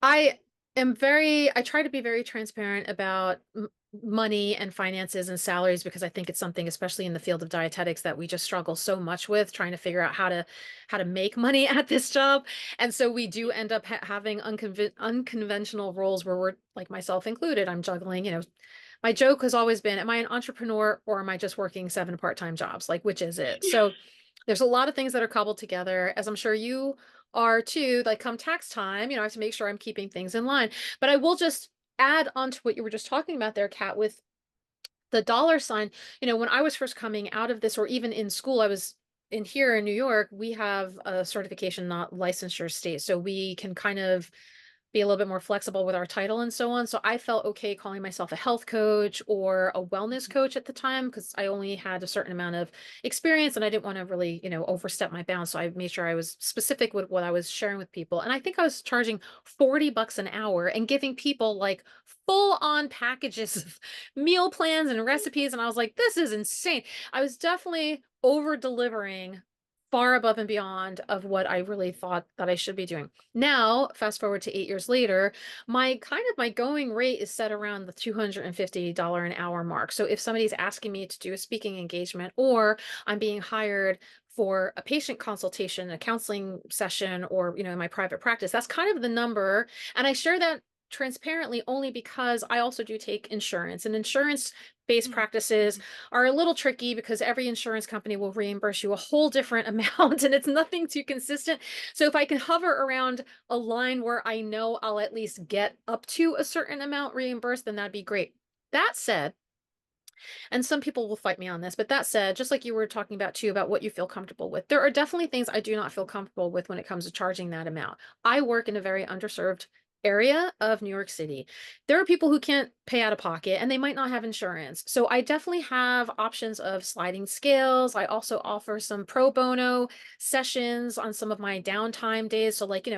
I I try to be very transparent about money and finances and salaries because I think it's something, especially in the field of dietetics, that we just struggle so much with trying to figure out how to make money at this job. And so we do end up having unconventional roles where we're, like myself included, I'm juggling, my joke has always been, am I an entrepreneur or am I just working seven part-time jobs? Like, which is it? Yeah. So there's a lot of things that are cobbled together, as I'm sure you are too. Like come tax time, I have to make sure I'm keeping things in line. But I will just add on to what you were just talking about there, Kat, with the dollar sign. When I was first coming out of this, or even in school, I was in here in New York, we have a certification, not licensure state. So we can kind of be a little bit more flexible with our title and so on. So I felt okay calling myself a health coach or a wellness coach at the time because I only had a certain amount of experience and I didn't want to really, overstep my bounds. So I made sure I was specific with what I was sharing with people. And I think I was charging $40 an hour and giving people like full on packages of meal plans and recipes. And I was like, this is insane. I was definitely over delivering far above and beyond of what I really thought that I should be doing. Now, fast forward to 8 years later, my going rate is set around the $250 an hour mark. So if somebody's asking me to do a speaking engagement or I'm being hired for a patient consultation, a counseling session, or, in my private practice. That's kind of the number. And I share that transparently only because I also do take insurance, and insurance based Mhm. practices are a little tricky because every insurance company will reimburse you a whole different amount and it's nothing too consistent. So if I can hover around a line where I know I'll at least get up to a certain amount reimbursed, then that'd be great. That said, and some people will fight me on this, but that said, just like you were talking about too, about what you feel comfortable with, there are definitely things I do not feel comfortable with when it comes to charging that amount. I work in a very underserved area of New York City. There are people who can't pay out of pocket and they might not have insurance. So I definitely have options of sliding scales. I also offer some pro bono sessions on some of my downtime days. So, like,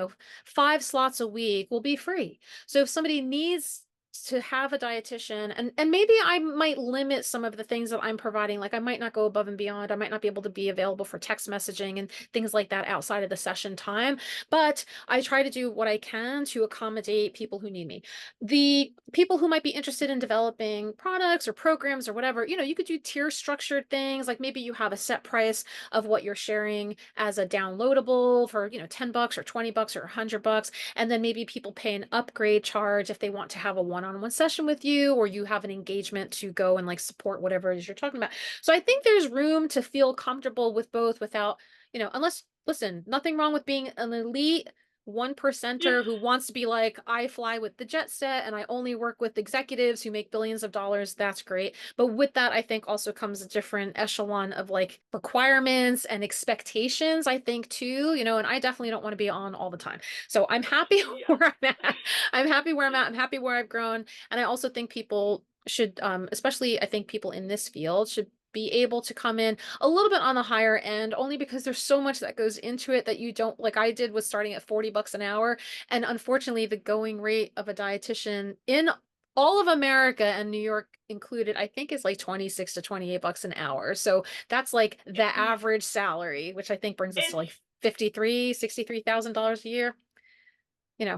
5 slots a week will be free. So if somebody needs to have a dietitian, and maybe I might limit some of the things that I'm providing, like I might not go above and beyond. I might not be able to be available for text messaging and things like that outside of the session time, but I try to do what I can to accommodate people who need me. The people who might be interested in developing products or programs or whatever, you could do tier structured things, like maybe you have a set price of what you're sharing as a downloadable for, $10 or $20 or $100, and then maybe people pay an upgrade charge if they want to have a one-on-one session with you, or you have an engagement to go and like support whatever it is you're talking about. So I think there's room to feel comfortable with both without, unless, listen, nothing wrong with being an elite one Yeah. percenter who wants to be like, I fly with the jet set and I only work with executives who make billions of dollars. That's great. But with that, I think also comes a different echelon of like requirements and expectations, I think too, and I definitely don't want to be on all the time. So I'm happy Yes. where I'm at. I'm happy where I'm at. I'm happy where I've grown. And I also think people should, especially I think people in this field should be able to come in a little bit on the higher end, only because there's so much that goes into it that you don't, like I did was starting at 40 bucks an hour. And unfortunately, the going rate of a dietitian in all of America and New York included, I think is like 26 to 28 bucks an hour. So that's like the Mhm. average salary, which I think brings us to It's like 53, $63,000 a year.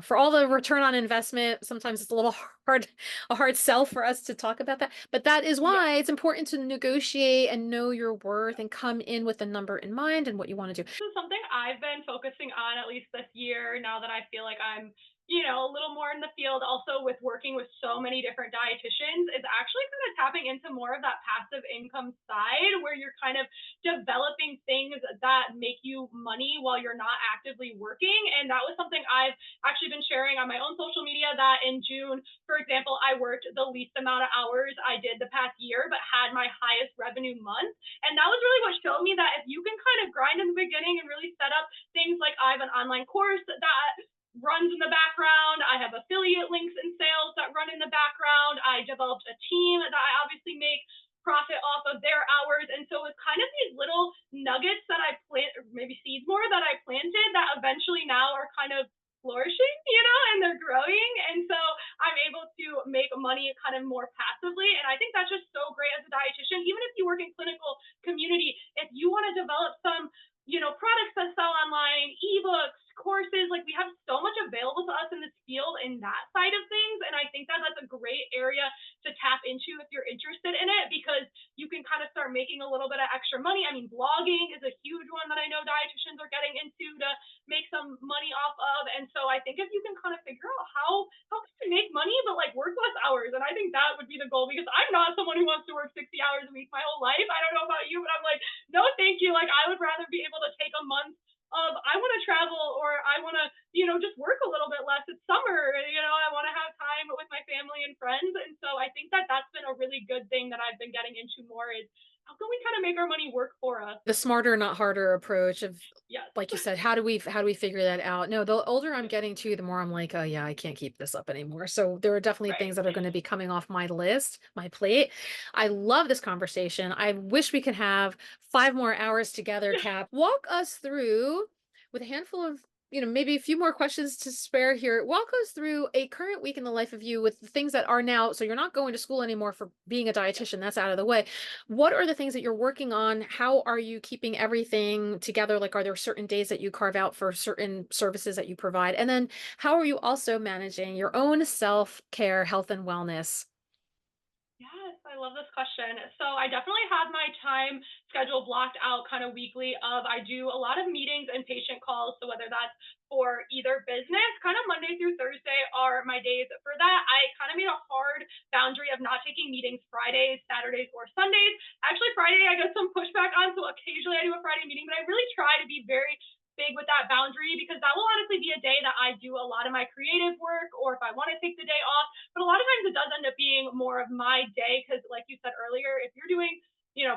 For all the return on investment, sometimes it's a little a hard sell for us to talk about that. But that is yeah. why it's important to negotiate and know your worth and come in with a number in mind and what you want to do. This is something I've been focusing on at least this year now that I feel like I'm, a little more in the field, also with working with so many different dietitians, is actually kind of tapping into more of that passive income side where you're kind of developing things that make you money while you're not actively working. And that was something I've actually been sharing on my own social media that in June, for example, I worked the least amount of hours I did the past year, but had my highest revenue month. And that was really what showed me that if you can kind of grind in the beginning and really set up things like I have an online course that runs in the background. I have affiliate links and sales that run in the background. I developed a team that I obviously make profit off of their hours. And so it's kind of these little nuggets that I plant, maybe seeds more that I planted that eventually now are kind of flourishing, and they're growing. And so I'm able to make money kind of more passively. And I think that's just so great as a dietitian. Even if you work in clinical community, if you want to develop some, products that sell online, ebooks, courses, like we have so much available to us in this field in that side of things. And I think that that's a great area to tap into if you're interested in it, because you can kind of start making a little bit of extra money. I mean, blogging is a huge one that I know dietitians are getting into to make some money off of. And so I think if you can kind of figure out how can you make money but like work less hours, and I think that would be the goal, because I'm not someone who wants to work 60 hours a week my whole life. I don't know about you, but I'm like, no, thank you. Like I would rather be able to take a month of I want to travel, or I want to, just work a little bit less. It's summer, I want to have time with my family and friends. And so I think that that's been a really good thing that I've been getting into more is how can we kind of make our money work for us? The smarter, not harder approach of, Yes. like you said, how do we figure that out? No, the older I'm getting to, the more I'm like, oh yeah, I can't keep this up anymore. So there are definitely Right. things that are going to be coming off my list, my plate. I love this conversation. I wish we could have 5 more hours together, Cap. Walk us through with a handful of, maybe a few more questions to spare here. Walk us through a current week in the life of you with the things that are now, so you're not going to school anymore for being a Yes. dietitian. That's out of the way. What are the things that you're working on? How are you keeping everything together? Like, are there certain days that you carve out for certain services that you provide? And then how are you also managing your own self-care, health and wellness? Yes, I love this question. So I definitely have my time schedule blocked out kind of weekly of I do a lot of meetings and patient calls. So whether that's for either business, kind of Monday through Thursday are my days for that. I kind of made a hard boundary of not taking meetings Fridays, Saturdays, or Sundays. Actually, Friday I get some pushback on, so occasionally I do a Friday meeting, but I really try to be very big with that boundary because that will honestly be a day that I do a lot of my creative work or if I want to take the day off. But a lot of times it does end up being more of my day because, like you said earlier, if you're doing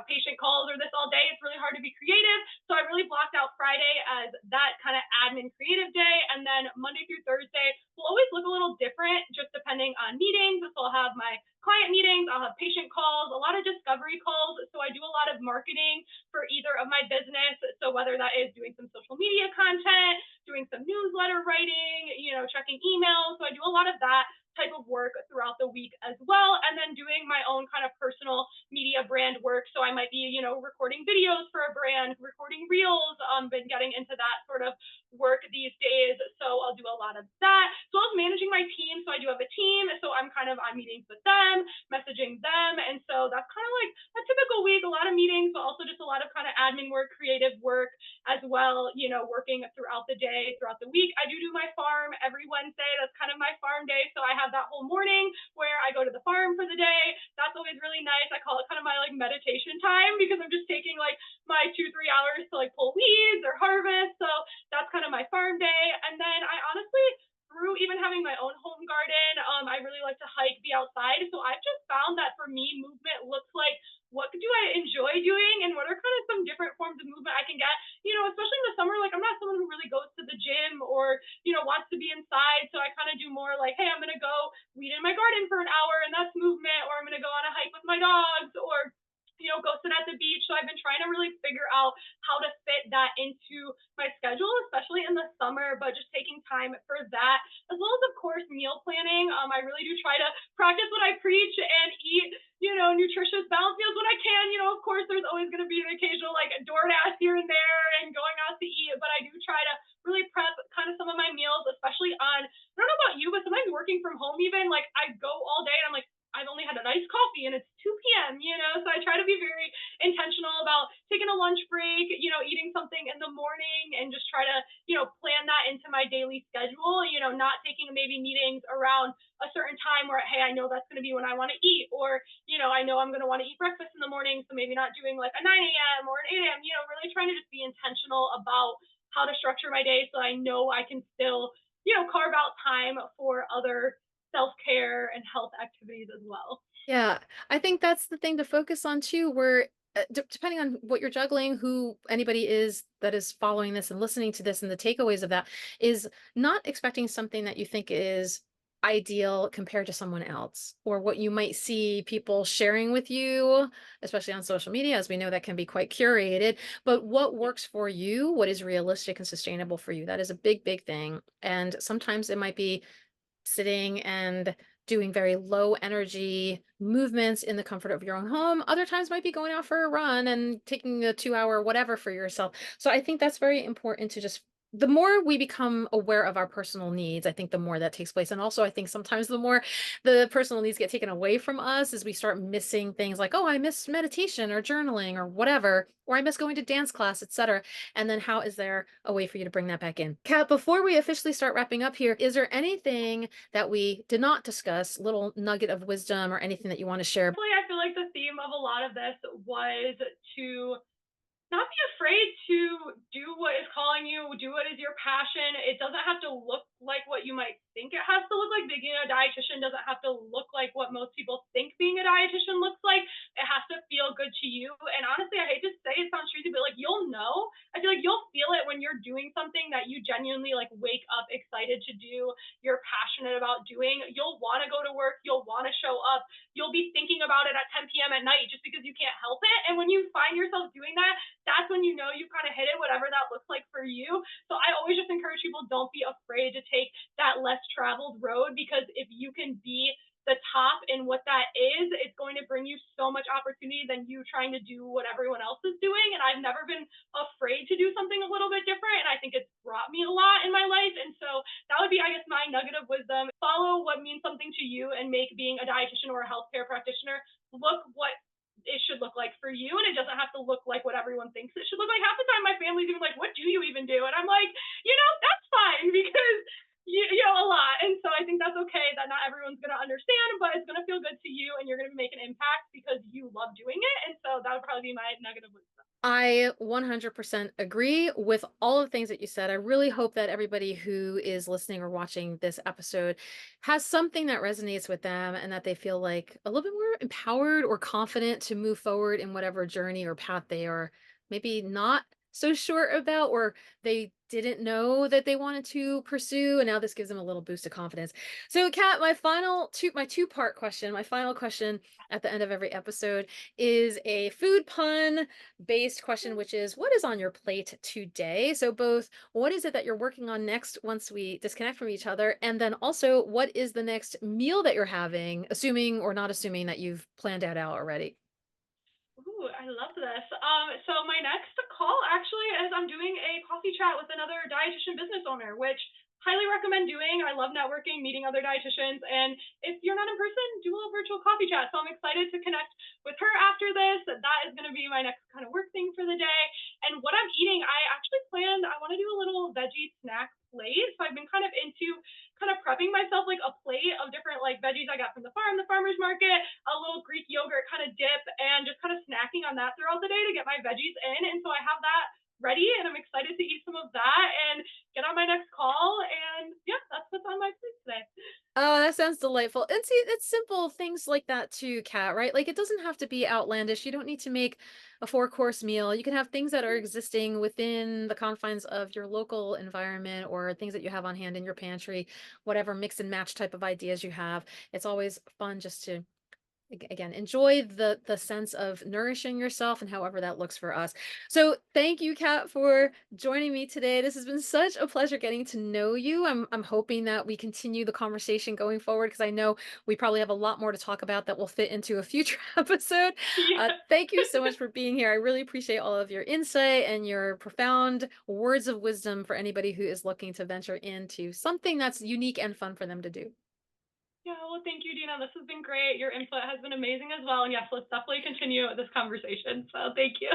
patient calls or this all day, it's really hard to be creative. So I really blocked out Friday as that kind of admin creative day. And then Monday through Thursday will always look a little different just depending on meetings. So I'll have my client meetings, I'll have patient calls, a lot of discovery calls. So I do a lot of marketing for either of my business. So whether that is doing some social media content, doing some newsletter writing, checking emails. So I do a lot of that type of work throughout the week as well. And then doing my own kind of personal media brand work. So I might be, recording videos for a brand, recording reels, been getting into that sort of work these days. So I'll do a lot of that. So I was managing my team. So I do have a team. So I'm kind of on meetings with them, messaging them. And so that's kind of like a typical week, a lot of meetings, but also just a lot of kind of admin work, creative work as well, working throughout the day, throughout the week. I do my farm every Wednesday. That's kind of my farm day. So I have that whole morning where I go to the farm for the day. That's always really nice. I call it kind of my like meditation time because I'm just taking like my 2-3 hours to like pull weeds or harvest. So that's kind of my farm day. And then I honestly, through even having my own home garden, I really like to hike, be outside. So I've just found that for me, movement looks like what do I enjoy doing and what are kind of some different forms of movement I can get, especially in the summer. Like I'm not someone who really goes to the gym or, wants to be inside. So I kind of do more like, hey, I'm going to go weed in my garden for an hour and that's movement, or I'm going to go on a hike with my dogs or go sit at the beach. So I've been trying to really figure out how to fit that into my schedule, especially in the summer, but just taking time for that, as well as, of course, meal planning. I really do try to practice what I preach and eat, nutritious, balanced meals when I can. Of course, there's always going to be an occasional like DoorDash here and there and going out to eat, but I do try to really prep kind of some of my meals, especially on, I don't know about you, but sometimes working from home, even like I go all day and I'm like, I've only had a nice coffee and it's 2 p.m., so I try to be very intentional about taking a lunch break, eating something in the morning and just try to, plan that into my daily schedule, not taking maybe meetings around a certain time where, hey, I know that's going to be when I want to eat, or, I know I'm going to want to eat breakfast in the morning. So maybe not doing like a 9 a.m. or an 8 a.m., really trying to just be intentional about how to structure my day so I know I can still, carve out time for other self-care and health activities as well. Yeah, I think that's the thing to focus on too, where depending on what you're juggling, who anybody is that is following this and listening to this, and the takeaways of that is not expecting something that you think is ideal compared to someone else or what you might see people sharing with you, especially on social media, as we know that can be quite curated. But what works for you, what is realistic and sustainable for you, that is a big, big thing. And sometimes it might be sitting and doing very low energy movements in the comfort of your own home. Other times might be going out for a run and taking a 2 hour whatever for yourself. So I think that's very important to just, the more we become aware of our personal needs, I think the more that takes place. And also I think sometimes the more the personal needs get taken away from us as we start missing things like, oh, I miss meditation or journaling or whatever, or I miss going to dance class, etc. And then how is there a way for you to bring that back in? Kat, before we officially start wrapping up here, is there anything that we did not discuss, little nugget of wisdom or anything that you want to share? I feel like the theme of a lot of this was to not be afraid to do what is calling you, do what is your passion. It doesn't have to look like what you might think it has to look like. Being a dietitian doesn't have to look like what most people think being a dietitian looks like. It has to feel good to you. And honestly, I hate to say it sounds cheesy, but like you'll know. I feel like you'll feel it when you're doing something that you genuinely like wake up excited to do, you're passionate about doing. You'll want to go to work, you'll want to show up, you'll be thinking about it at 10 p.m. at night just because you can't help it. And when you find yourself doing that, that's when you know you kind of hit it, whatever that looks like for you. So I always just encourage people, don't be afraid to take that less traveled road, because if you can be the top in what that is, it's going to bring you so much opportunity than you trying to do what everyone else is doing. And I've never been afraid to do something a little bit different. And I think it's brought me a lot in my life. And so that would be, I guess, my nugget of wisdom. Follow what means something to you and make being a dietitian or a healthcare practitioner look negative wisdom. I 100% agree with all of the things that you said. I really hope that everybody who is listening or watching this episode has something that resonates with them and that they feel like a little bit more empowered or confident to move forward in whatever journey or path they are maybe not so sure about, or they didn't know that they wanted to pursue, and now this gives them a little boost of confidence. So Kat, my two-part question, my final question at the end of every episode is a food pun based question, which is what is on your plate today? So, both what is it that you're working on next once we disconnect from each other? And then also, what is the next meal that you're having, assuming or not assuming that you've planned that out already? Ooh, I love this. So my next call actually is I'm doing a coffee chat with another dietitian business owner, which highly recommend doing. I love networking, meeting other dietitians, and if you're not in person, do a little virtual coffee chat. So I'm excited to connect with her after this. That is going to be my next kind of work thing for the day. And what I'm eating, I actually planned. I want to do a little veggie snack plate. So I've been kind of into kind of prepping myself like a plate of different like veggies I got from the farm, the farmer's market, a little Greek yogurt kind of dip, and just kind of snacking on that throughout the day to get my veggies in. And so I have that ready, and I'm excited to eat some of that and get on my next call. And yeah, that's what's on my plate today. Oh, that sounds delightful. And see, it's simple things like that too, Kat, right? Like it doesn't have to be outlandish. You don't need to make a four-course meal. You can have things that are existing within the confines of your local environment or things that you have on hand in your pantry, whatever mix and match type of ideas you have. It's always fun just to again enjoy the sense of nourishing yourself and however that looks for us. So thank you, Kat, for joining me today. This has been such a pleasure getting to know you. I'm hoping that we continue the conversation going forward because I know we probably have a lot more to talk about that will fit into a future episode. Yeah. Thank you so much for being here. I really appreciate all of your insight and your profound words of wisdom for anybody who is looking to venture into something that's unique and fun for them to do. Yeah, well, thank you, Dina. This has been great. Your input has been amazing as well. And yes, let's definitely continue this conversation. So thank you.